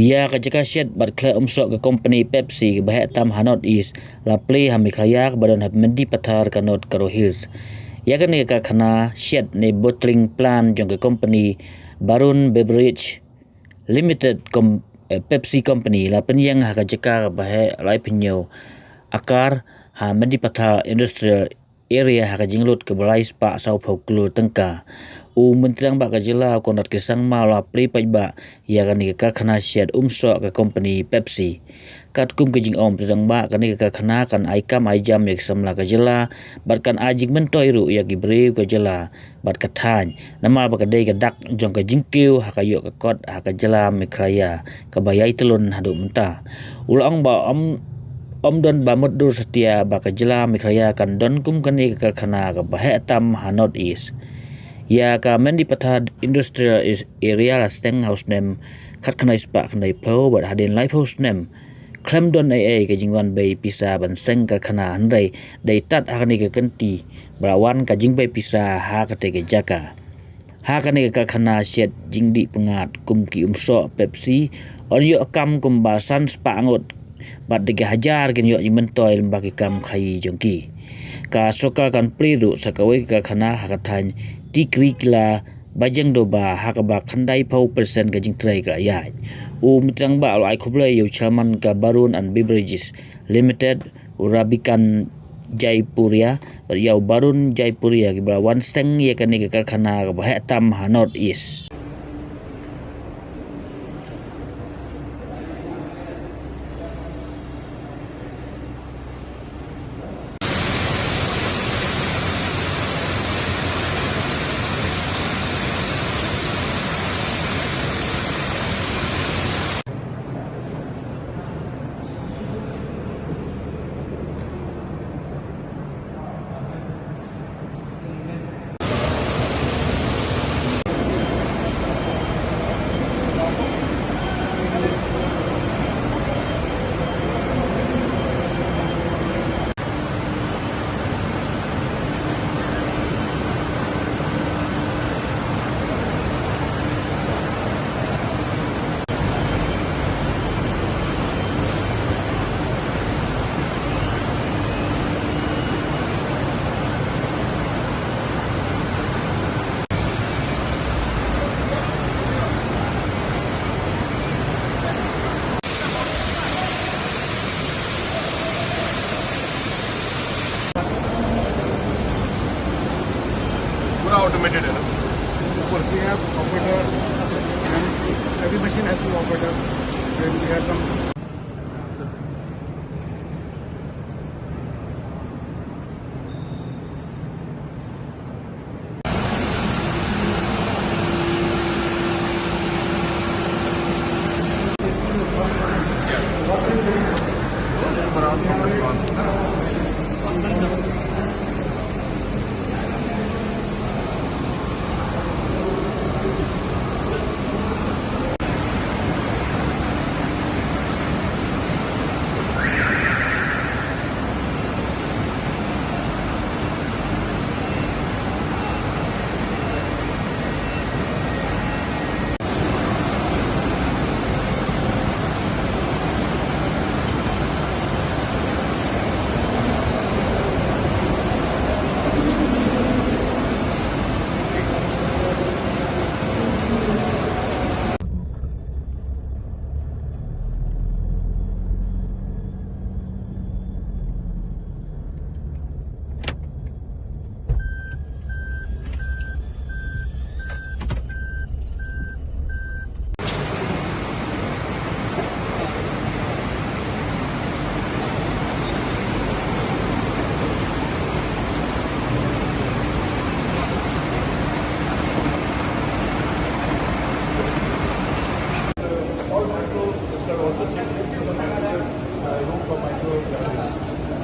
Ya kajaka syed bat kla Umsoh ke Kompeni Pepsi ke bahek tam Hanot East la play ha Meghalaya ke badan ha mendi pathar kanot Karo Hills. Ya kan ni karkhana syed ni bottling plant jong ke Kompeni Barun Beverage Limited Pepsi Company la penyang ha kajaka bahek lai penyo akar ha mendi pathar industrial area ha kajinglut ke balai spa sau phoklu tengka menterang bak kajela konat kisang mala pri pajba ya kan ni karkhana syed Umsoh ke Kompeni Pepsi kat kum kejing om terang bak kan ni karkhana kan aikam aijam yak samla kajela batkan ajik mentoi ru ya gibre kajela bat kathan nama bak kadai kadak jong ka jingkiu ha kayo ka kot ha kajela Meghalaya ka bayai telun hadu menta ulang ba om don bamut dur setia bak kajela Meghalaya kan don kum kan ni karkhana ka bahek tam Hanot East. Ya ka mendi patha industrial area la steng house name khat khanai spa khanai pho but hadin life house name klem don ai ka jingwan bay pisa ban seng ka khana handai dai tat ha ni ka kanti brawan ka jingbay pisa ha ka te ka jaka ha ka ni ka khana syed jingdi pengat kum ki Umsoh Pepsi or yo kam kum basan spa angot bat de hajar gen yo mentoi lembaki kam khai jongki ka soka kan priru sakawai ka khana ha ka than tikri kila bajang doba hakaba khandai pau persen ka jingtrai ka ya mitrang ba ai khoblai yo chairman ka Barun and Beverages Limited urabikan Jaipuria ya Barun Jaipuria ki brawan steng ye kan ni ka karkhana ka bahek tam Hanot East. Automated है ना ऊपर से आप operator and every machine has to operator then we have some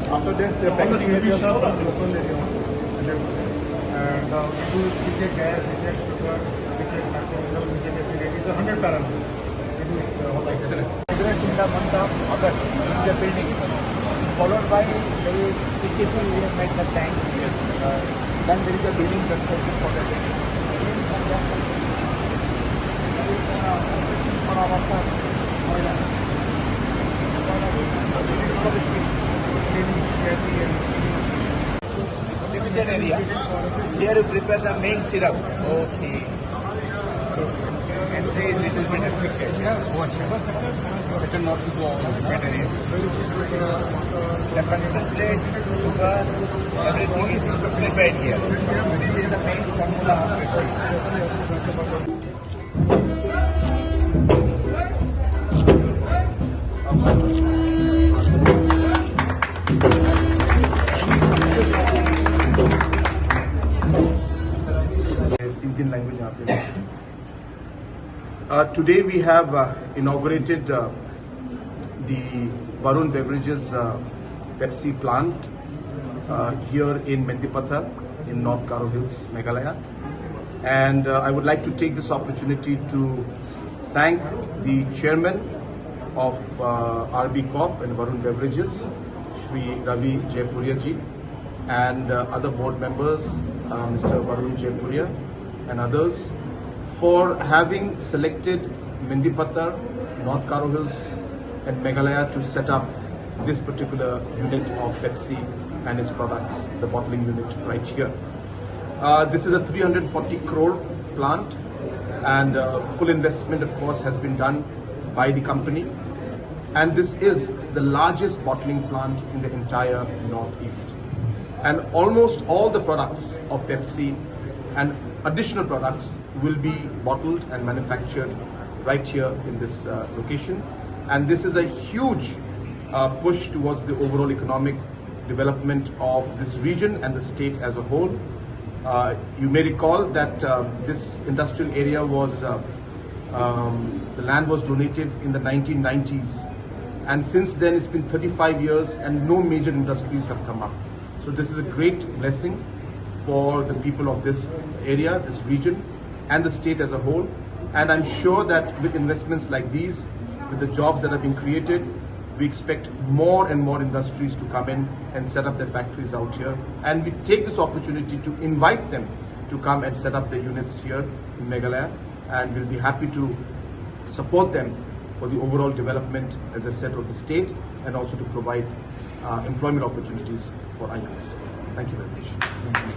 after this the packaging will be open area and we check gas, we check sugar, we check microbial, we check acidity. It's 100 parameters. We do all excellent. In the month of August, in the building, followed by very quickly we have made the tank. Then there is a building construction for the tank. to prepare the main syrup. Okay. So entry is little bit restricted. Yeah. Better not to go better is. The concentrate, sugar, everything is prepared here. This is the main formula of Pepsi. Indian language. Today we have inaugurated the Varun Beverages Pepsi plant here in Mendipatha in North Karo Hills, Meghalaya. And I would like to take this opportunity to thank the chairman of RB Corp and Varun Beverages, Shri Ravi Jaipuria ji, and other board members, Mr. Varun Jaipuria and others, for having selected Mendipatha, North Karo Hills and Meghalaya to set up this particular unit of Pepsi and its products, the bottling unit right here. This is a 340 crore plant, and full investment of course has been done by the company, and this is the largest bottling plant in the entire Northeast. And almost all the products of Pepsi and additional products will be bottled and manufactured right here in this location. And this is a huge push towards the overall economic development of this region and the state as a whole. You may recall that this industrial area was, the land was donated in the 1990s. And since then it's been 35 years and no major industries have come up. So this is a great blessing for the people of this area, this region, and the state as a whole. And I'm sure that with investments like these, with the jobs that have been created, we expect more and more industries to come in and set up their factories out here. And we take this opportunity to invite them to come and set up their units here in Meghalaya. And we'll be happy to support them for the overall development, as I said, of the state, and also to provide employment opportunities for our youngsters. Thank you very much.